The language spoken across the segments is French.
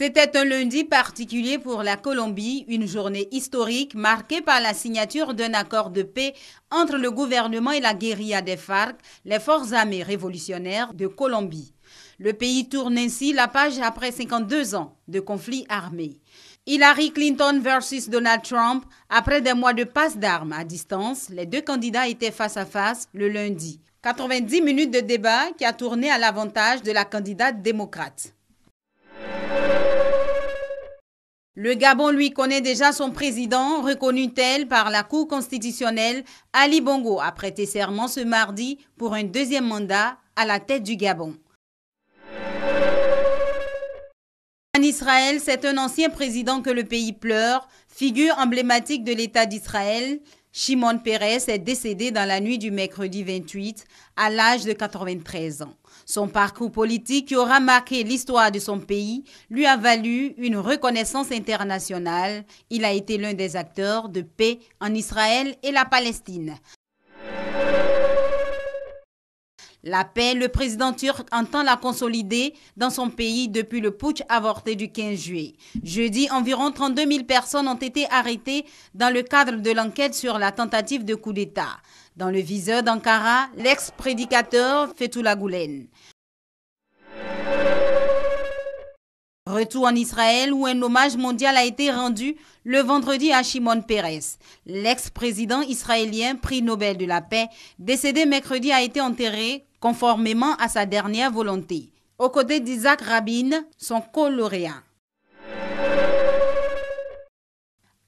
C'était un lundi particulier pour la Colombie, une journée historique marquée par la signature d'un accord de paix entre le gouvernement et la guérilla des FARC, les forces armées révolutionnaires de Colombie. Le pays tourne ainsi la page après 52 ans de conflit armé. Hillary Clinton versus Donald Trump, après des mois de passe d'armes à distance, les deux candidats étaient face à face le lundi. 90 minutes de débat qui a tourné à l'avantage de la candidate démocrate. Le Gabon, lui, connaît déjà son président, reconnu tel par la Cour constitutionnelle. Ali Bongo a prêté serment ce mardi pour un deuxième mandat à la tête du Gabon. En Israël, c'est un ancien président que le pays pleure, figure emblématique de l'État d'Israël. Shimon Peres est décédé dans la nuit du mercredi 28 à l'âge de 93 ans. Son parcours politique qui aura marqué l'histoire de son pays lui a valu une reconnaissance internationale. Il a été l'un des acteurs de paix en Israël et la Palestine. La paix, le président turc entend la consolider dans son pays depuis le putsch avorté du 15 juillet. Jeudi, environ 32 000 personnes ont été arrêtées dans le cadre de l'enquête sur la tentative de coup d'État. Dans le viseur d'Ankara, l'ex-prédicateur Fethullah Gülen. Retour en Israël où un hommage mondial a été rendu le vendredi à Shimon Peres. L'ex-président israélien, prix Nobel de la paix, décédé mercredi, a été enterré conformément à sa dernière volonté, aux côtés d'Isaac Rabin, son co-lauréat.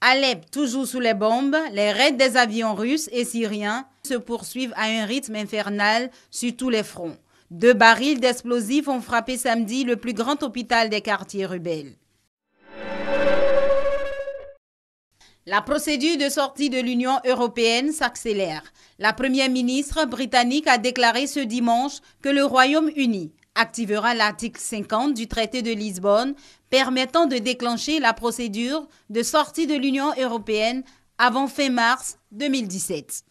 Alep, toujours sous les bombes, les raids des avions russes et syriens se poursuivent à un rythme infernal sur tous les fronts. 2 barils d'explosifs ont frappé samedi le plus grand hôpital des quartiers rebelles. La procédure de sortie de l'Union européenne s'accélère. La première ministre britannique a déclaré ce dimanche que le Royaume-Uni activera l'article 50 du traité de Lisbonne permettant de déclencher la procédure de sortie de l'Union européenne avant fin mars 2017.